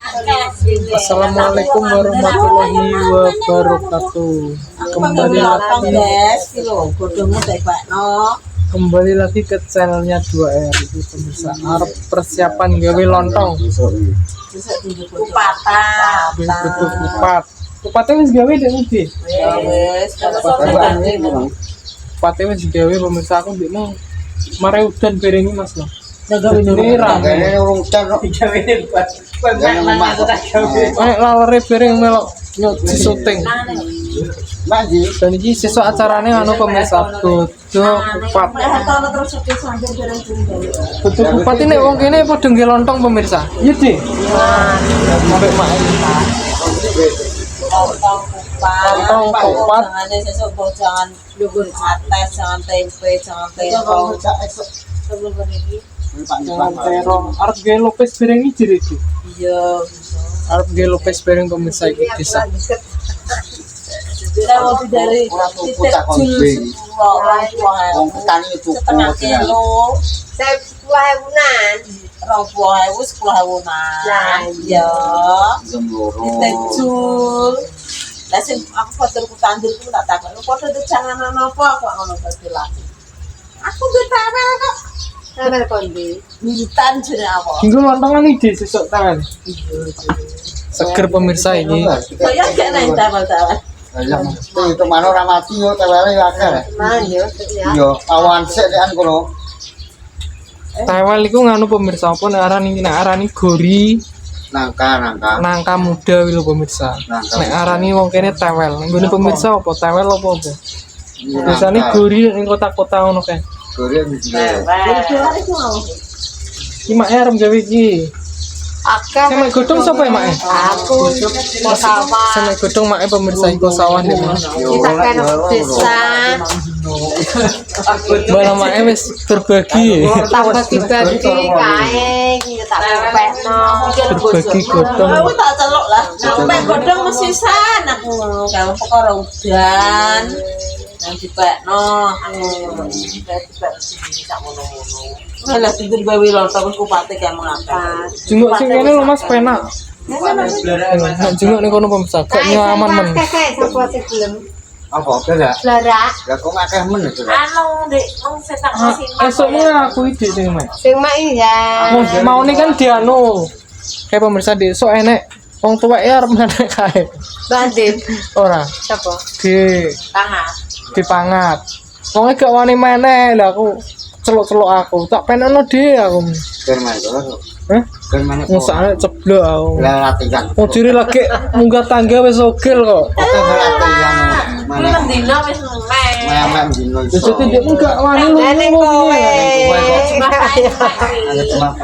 Assalamualaikum warahmatullahi wabarakatuh. Kembali lagi ke channelnya 2R itu pemirsa. Arep persiapan gawe lontong. Kupatnya wis gawe dek ndi? Kupatnya wis gawe pemirsa, aku ndekno mare udan berengi Mas loh. Ini rame urung udan kok digawene buat main aku tak gawe. Nek lalere bereng melok nyuci syuting. Mandi dan iki sesuk acarane anu pemirsa Bodo Kupat. Bodo Kupat ini wong kene padha nggih lontong pemirsa. Iya, Dik. Sampai main. Lontong kupat. Jangan sesuk jangan lugur atas, jangan tempe, jangan terong. Sebelum ini jangan terong. Arep gawe lopes bereng iki iki. Iya, arep gawe lopes bereng pemirsa iki desa. Kita mau dari titik jul wong petani itu setengah kilo. 10.000-an. 10.000 nah iya titik jul. Lah sing aku fotoku tandur ku tak takon. Foto jangan apa kok ngono dadi lagi. Aku ge tawel kok. Tawel kondi. Militan jere apa? Dinggo lontongan iki sesuk tangan. Seger pemirsa ini. Kaya gak nang tawel-tawel. Ya, itu mana ora mati yo tewele yo akeh. Nah, yo. Yo, awan sik tekan kono. Tewel iku nganu pemirsa apa nek arani gori. Nangka muda lho pemirsa. Nek arani wong kene tewel. Nggone pemirsa apa tewel apa? Biasane gori ning kota-kota ngono kae. Gori iki. Iki mak arep gawe iki. Akeh mek godhong sapa ya mak? Aku sawah. Semek godhong mak pemirsa iku sawah nek. Kita kan desa. Bala mak wis berbagi. Tak bagi-bagi kae, tak pepekno. Berbagi godhong. Aku tak celuk lah. Nek godhong mesti san aku kalau perkara udan. Nang dipekno tak ngono-ngono. Lah tidur gawe lontong kupate kae mengapa. Jenguk sing kene lho Mas penak. Nek jenguk ning kono pemirsa gak nyaman men. Kae sapa sing gelem? Apa kira? Blarak. Lah kok akeh men itu. Anu Dik, wong setak sing Esukmu aku ide sing mek. Sing mak iya. Mau nih kan dianu. Kayak pemirsa besok enek wong tuwek ya arep menek kae. Bandit. Ora. Sapa? tangan. Dipangat. Wong gak wani meneh lah aku celuk-celuk aku. Tak penekno dhewe aku. Firman itu. Hah? Firman itu. Ngesane ceblok aku. Lah tinggal. Oh jere lagi munggah tangga wis ogel kok. Oke tinggal. Mana? Nang dina wis meh. Mek dino Wis tidak enggak wani lu. Nenek kowe.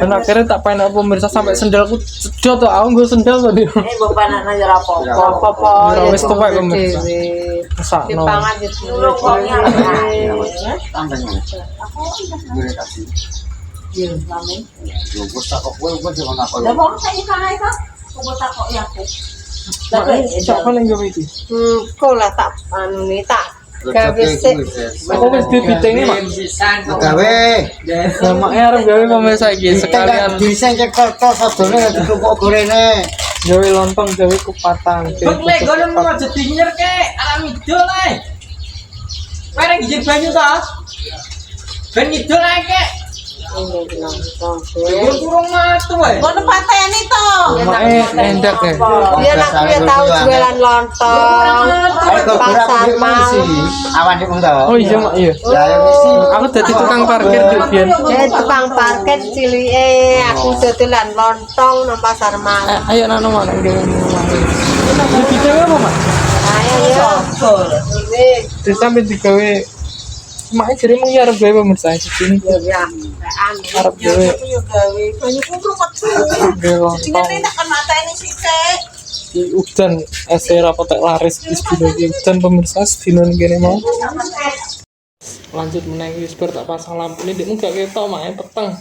Dan akhirnya tak penek pemirsa sampai sendalku cedot to aku nggo sendal to. Mbok panakna ya ora apa-apa. Apa-apa. Ora wis tuwek pemirsa. Kesakno. Dipangan di Nulung kok ya. Tambahnya. Boleh kasih. Iya, amin. Yo bos tak kok kowe jangan apa. Lah wong saya kae kok. Kok tak kok ya aku. Cok kan yang gawe iki. Kok lah tak anu ni tak gawe sik. Aku wis dibitenge mak. Gawe. Sama arep gawe pemirsa iki sekalian Bisa kertas sadone ditumpuk gorene. gawe lontong gawe kupatan. Lek gono mau jadi nyer ke alam idul ae. Bareng gijik banyu ta? Ben idul ae ke. Kurang matu ae. Ngono pateni to. Mae endak ya. Dia nak dia tahu jualan lontong. Pasar mau. Awan di mungto. Oh iya mak iya. Lah ya wis. Aku dadi tukang parkir di biyen. Tukang parkir cilike aku dodolan lontong nang pasar mau. Ayo nang mana gawe. Iki gawe apa mak? Ayo yo. Terus sampe digawe mak jere mung arep gawe pemirsa iki. Ya. Arep gawe Yo gawe banyu kurung metu. gawe Sing lontong. tak kan mateni sithik. Udan esera potek laris wis dino iki udan pemirsa sedino kene mau. Lanjut meneh wis bar tak pasang lampu ini ndekmu gak ketok mak peteng.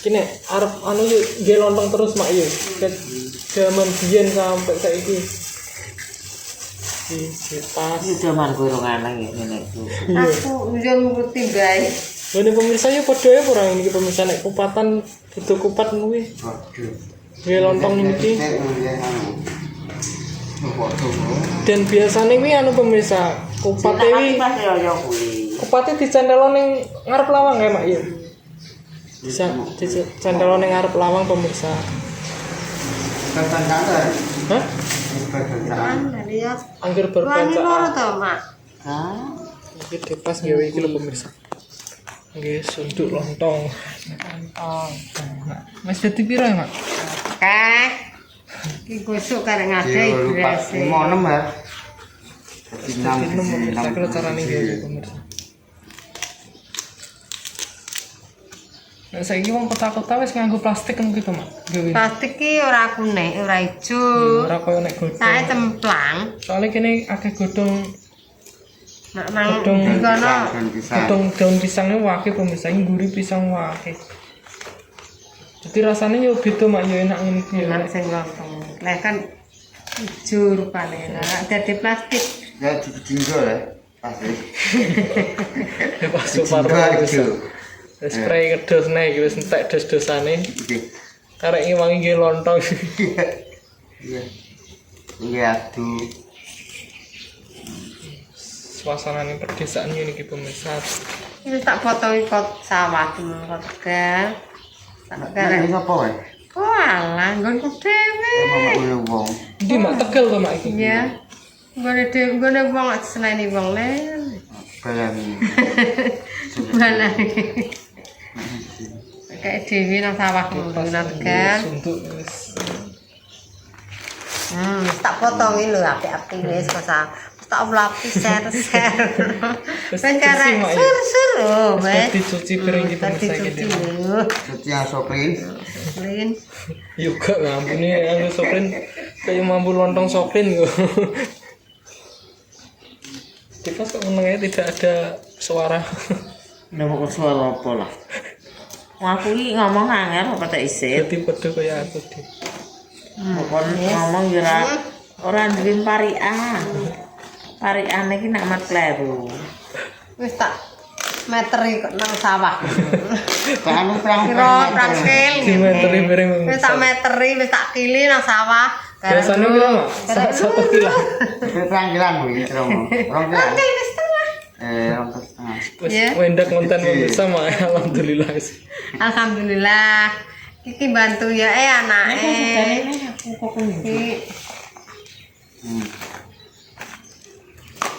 Kene arep anu yo nggih lontong terus mak yo. Ket jaman biyen sampai saiki. Pas Zaman kowe ora nang ngene iki. Aku yo nguruti bae. Ini pemirsa ya padha ya kurang ini pemirsa nek kupatan Itu kupat kuwi. Waduh. Nggih lontong niki. Dan biasanya kuwi anu pemirsa, kupate kuwi kupate dicendelo ning ngarep lawang ya, Mak ya. Bisa dicendelo ning ngarep lawang pemirsa. Kantor. Hah? Mana dia? Angger Wangi loro berbaca. to, Mak. Iki depas gawe iki lho pemirsa. Nggih, sunduk lontong. Oh. Nah, wis dadi piro ya, Mak? Oke. Iki gosok karek ngadeg beres. 5 ya. Dadi 6 pemirsa kalau carane gawe pemirsa. Nah, saiki wong kota-kota wis nganggo plastik kan gitu, Mak. Gawe. Plastik ki ora kuning, ora ijo. Ora koyo nek godhong. Sae cemplang. Soalnya kene akeh godhong Nek nang Godhong. dikono godhong daun pisangnya wake pemirsa, gurih pisang wake. Jadi rasanya yo beda Mak, yo enak ngene iki. enak sing lontong. Lah kan ijo rupane. Lah dadi plastik. Ya ditinggal ya. Pasti. Pas separo wis. Spray kedos nek wis entek dos-dosane. Oke. Karek ngewangi nggih lontong. Iya. Iya aduh. Suasana ning perdesaan ngene iki pemirsa. Ini tak fotoin kot sawah temen kot Tegal. Tak Karek karek. sapa wae? Walah, nggonku dhewe. Mama kuwi wong. Iki Mak Tegal to Mak iki. Iya. Nggone dhewe, nggone wong lak seneni wong le. Bayani. Mana? Kayak dhewe nang sawah ngono nang Tegal. Suntuk wis. Tak potongin lho apik-apik wis kok tak lapis share. Ben karek sur lho, Wis wes. dicuci piring iki pemirsa iki. Dicuci lho. Cuci yang soprin. Lin. Juga ngampuni anggo soprin kayak mampu lontong soprin yo. Kita sebenarnya tidak ada suara. Ndak kok suara apa lah. Wong aku iki ngomong angel apa tak isit. Jadi pedo kayak aku di. Pokon ngomong yo ora duwe parian. Pariane iki nak mat kleru. Wis tak meteri kok nang sawah. Kan perang. Kira prakil. Dimeteri piring Wis tak meteri, wis tak kili nang sawah. biasanya kira Mak? Satu kilo. Peranggilan kuwi romo. Rong kilo. Oke, wis setengah. Rong setengah. Wis Iya. wendak konten pemirsa Mak, alhamdulillah. Alhamdulillah. Kiki bantu ya anake. Aku kok ngene. Iki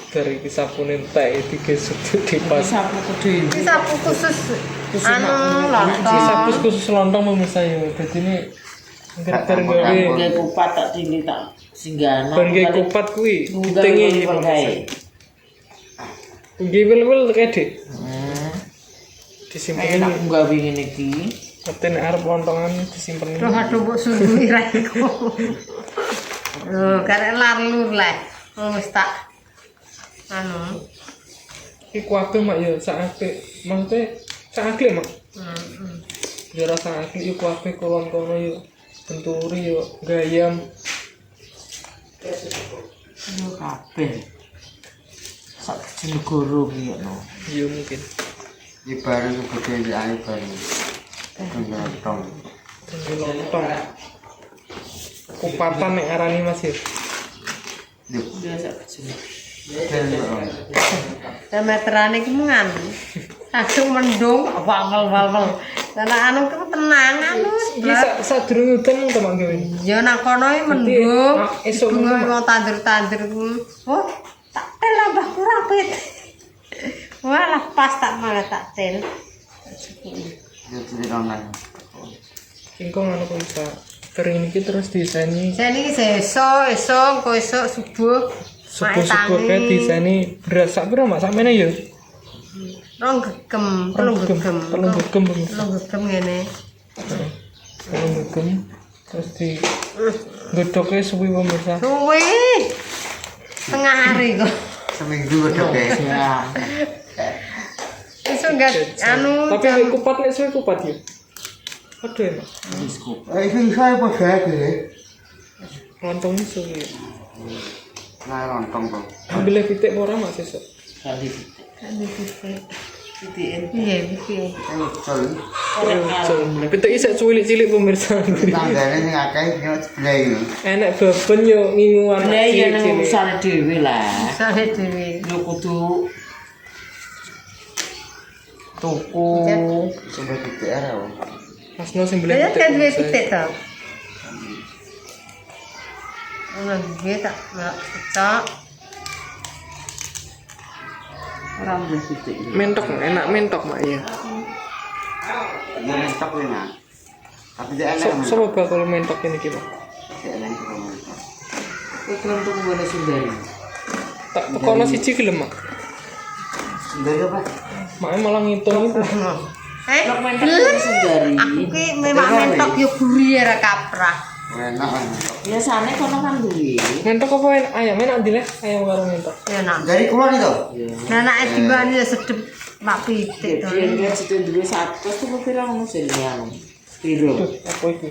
Dari kisapune entek iki gesuk di pas. Sapu kudu iki sapu khusus anu Kisapus lontong. khusus lontong pemirsa yo. Dadi ini ngerti gawe nggih kupat tak dili tak singgano. ben gawe kupat kuwi Tunggal ditingi. kuwi kae. Nggih wel-wel kede. Disimpen Enak ini. gawe ngene iki. Ngerti nek arep lontongan disimpen ini. Loh aduh mbok sundui ra iku. Karek larlur lah. Wis tak anu. Iki kuwabe Mak ya sak apik. Maksudnya sak akeh Mak. Ya rasa akeh yo kuwabe kolon kono yo penturi yo gayam. Yo kabeh. Sak jenegoro ki no. Yo mungkin. Iki bareng gede iki ae bareng. Lontong. Tinggi lontong. Kupatan nek arani Mas ya. Biasa kecil. Dan meterane ki mengan. Langsung mendung wal-wal. Lah anu ki tenang anu. Iki sadurunge udan mung temak gawe. Ya nang kono iki mendung. Esuk Bunga wong tandur-tandur ku. Oh, tak tel tambah kurang pit. Walah pas tak malah tak tel. Ya jadi online. Engko ngono kok bisa kering iki terus diseni Saya ini esok subuh. subuh-subuh kae diseni beras sak pira Mak sakmene ya. Rong gegem, telung gegem. Telung gegem pemirsa. Telung gegem ngene. Telung gegem terus di godhoke suwi pemirsa. Suwe. Tengah hari kok. Seminggu wedok Ya. Iso enggak anu Tapi nek kupat nek suwe kupat ya. Aduh ya Mak. Iki saya padha iki. Lontong suwi. Nah lontong kok. Ambil pitik ora Mak sesuk. Kali kan dititik. Iya, piye. Ucul. Pitik isek cilik-cilik pemirsa. Tanggane sing akeh yo sebelah iki. Enek babon yo nginguan Lah ya nang cilik-cilik. usane dhewe lah. Sare dhewe. Lu kudu tuku. Coba pitik arek. Mas no sing beli Ya pitik. kan duwe pemirsa. pitik to. Ono duwe tak cocok. Ora mung pitik. Mentok enak mentok mak ya. Ya mentok kuwi nah. Tapi dia enak. Sopo bakal mentok ini ki, Pak? Dia enak kok mentok. Kowe kelem tuku ngene Sundari. Tak tekono siji gelem, Mak. Sendiri apa? Mak malah ngitung itu. Nek mentok ngene Sundari. Aku ki memang mentok yo gurih ora kaprah. Enak mentok. Biasane kono kan duwe. Mentok apa ayam enak dileh ayam karo mentok. Ya nak. Dari kulon itu. Nanake diwan yo sedep mak pitik to. Biyen dia situ duwe 100 tuku pira ngono sing anu. Piro? Apa iki?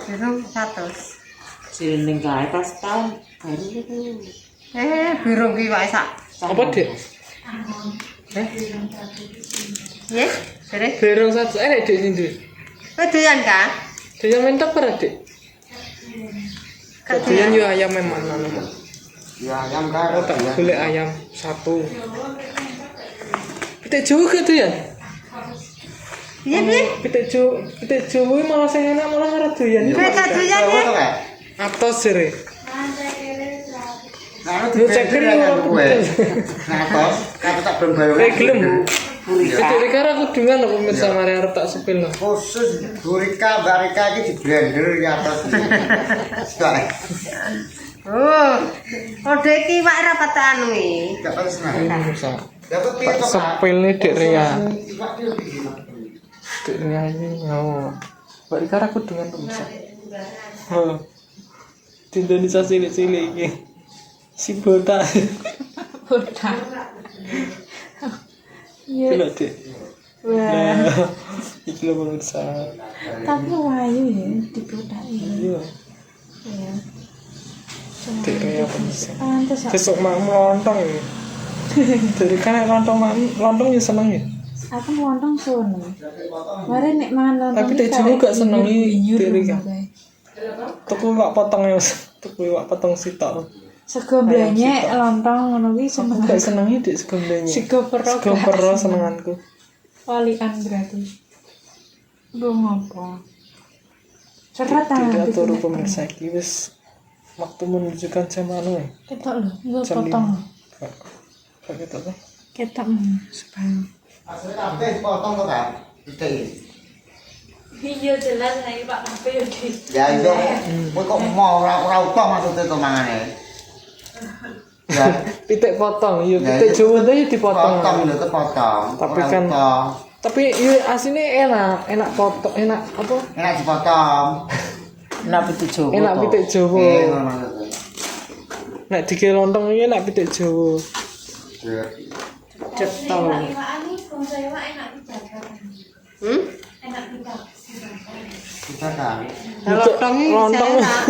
Biru 100. Sing kae pas tahun baru itu. Biru ki wae sak. Apa, Dik? Ya, terus. Berong satu enak Dik sing duwe. Kowe doyan kan? Doyan mentok ora, Dik? Doyan yo ayam memang anu. Ya ayam karo. Oh, tak golek ayam satu. Pitik Jawa gak doyan? Iya, Bi. Pitik Jawa malah sing enak malah ora doyan. Kowe gak doyan Jawa ya? to kae. Atos jere. Nah, Lu cek kiri ora kowe. Nah, tos, kata tak belum Kowe gelem? Pitik karo aku dengan pemirsa mari arep tak sepil. khusus Burika Barika iki di blender di atas. Ode iki wae ra patek anu iki. Gak panas nah. Pemirsa. Dapat piye Tak to, Kak? sepil nih Dik Ria. Iwak dia begini. Dik Ria ini ngau. Mbak Ika aku dengan pemirsa. Oh. Di Indonesia cilik-cilik iki. Si botak. Botak. Gila Dik. Wah, Iki lho pemirsa. tapi wayu ya di botak ini. Iya. Ya. Dik Ria pemirsa. Pantes aku. Besok mak melontong ya. Jadi kan lontong ya seneng ya. Aku lontong seneng. Mari nek mangan lontong. Tapi Dik Jawa gak seneng iki Dik Ria. Tuku iwak potong ya. Tuku iwak potong sitok. Sego blanyek lontong ngono kuwi Aku seneng. gak seneng Dik sego mlenye. Sego pero. Sego pero senenganku. Walian berarti. Gue ngopo. Cerat ta. Tidak turu pemirsa iki wis waktu menunjukkan jam anu ya. Ketok lho, gue Jam potong. 5. Gak ketok ta? Ketok sebang. Asli kabeh potong to, Kak. Pitik. Iya jelas nek Pak Kape yo di. Ya iya. Kowe kok mau ora utuh maksude to mangane. Ya, Pitik potong, iya Ya, pitik iya. Jawa itu ya dipotong. potong lho to potong. Tapi Ora kan- utuh. Tapi iya aslinya enak potong, enak apa? Enak dipotong. Enak pitik Jawa. Enak to. pitik Jawa. Ngono maksudnya. Nek dike lontong iki enak pitik Jawa. Cetol. Kita kan. Lontong iki Lontong. enak.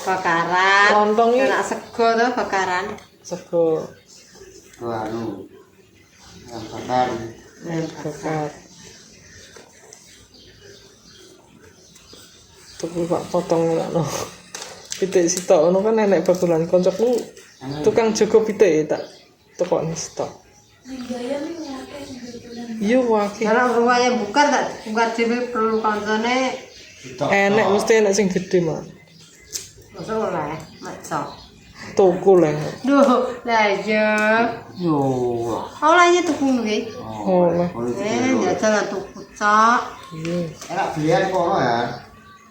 Bakaran. Lontong iki Enak sego to bakaran. sego Anu. Yang bakar. bakar. Tuku Pak potong ngono. Pitik sitok ngono kan enek bakulan koncoku tukang jaga pitik ya tak tekokne sitok. Iya wae. Kalau ruwaya buka tak buka dhewe perlu kancane Enek mesti enek sing gede mah. mosok ora macok. Tuku lah. Duh, lah iya. Yo. Olahnya tuku kuwi. Oh lah. Jajal tuku cok. Iya. Enak belian kono ya.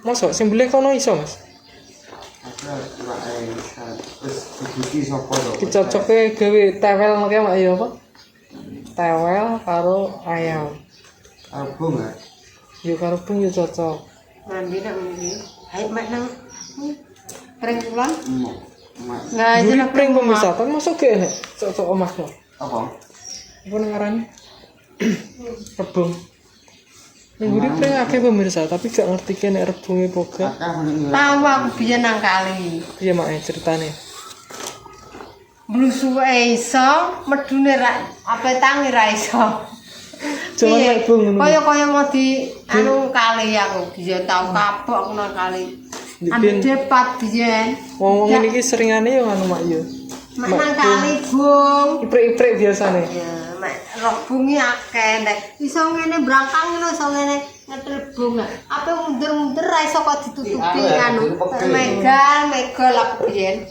Mosok sing beli kono iso, Mas. Terus dibuti sapa to? Ki cocoke gawe tewel nek mak ya apa? Tewel karo ayam. Album ya. Yo karo pun yo cocok. Mandi nak mandi. Ayo mak nang. Pring pulang. Mak. Enggak aja Gurih nak pring pemisatan masuk ke enek cocok omahno. Apa? Apa nang ngarani? Rebung. Ning gurih pring akeh pemirsa, tapi gak ngerti kene rebunge boga. Kakak mending tahu aku biyen nang kali. Piye mak ceritane? blusuke iso, medune ra apa tangi ra iso. Cuman nek bung ngono. Kaya mau di anu kali aku biyen tau kapok aku nang kali. Ambil depat biyen. Wong ngene iki seringane yo anu mak yo. Mak nang kali bung. Iprik-iprik biasane. Ya, mak roh bungi akeh nek iso ngene brangkang ngono iso ngene ngetril bung. Apa mundur-mundur ra iso kok ditutupi anu. Megal aku biyen.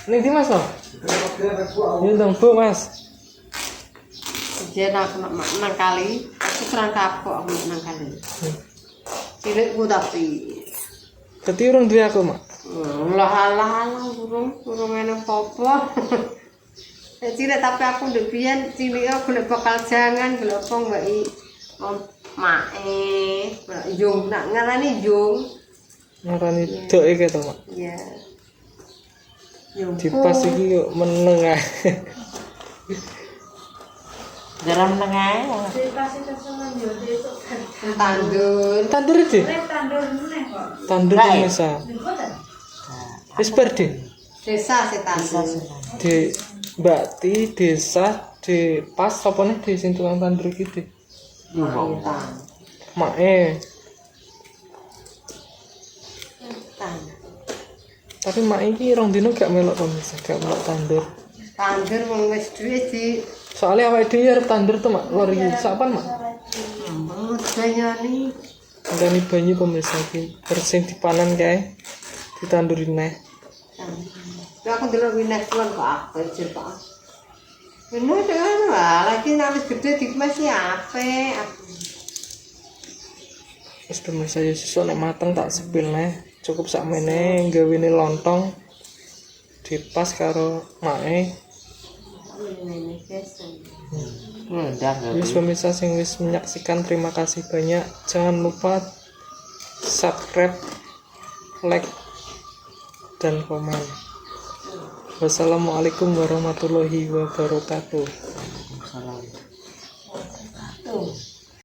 Ning di Mas to? Yo ndang Bu Mas. Biyen aku nang kali, aku serang kapok aku nang kali. Cilikku tapi Dadi urung duwe aku, Mak. alah burung ngene popo. Cilik tapi aku ndek biyen cilik aku golek bakal jangan golek apa mbaki mae, yung nak ngarani yung. Ngarani dok iki to, Mak. Iya. Yung Dipas iki yo meneng ae. Garam tengah. Tandur iki. Tandur desa. Wis perdi. desa setan. Di Mbak Ti desa di pas apa nih di sing tukang tandur iki di. Mae. Tapi mak iki rong dino gak melok pemirsa, gak melok tandur. Tandur wong wis duwe di Soalnya awake dhewe arep tandur tuh mak, lor iki sapan mak. banyani. Ngani banyu pemirsa iki, bersing dipanen kae. Ditanduri neh. Lah aku delok wineh kuwi kok apik jel Pak. Bener kan lagi nangis gede dikemas ya apik. Wis pemirsa ya sesuk nek mateng tak sepil neh. Cukup sakmene gawene lontong. Dipas karo mae. Wis pemirsa sing wis menyaksikan terima kasih banyak. Jangan lupa subscribe, like dan komen. Wassalamualaikum warahmatullahi wabarakatuh. Salam.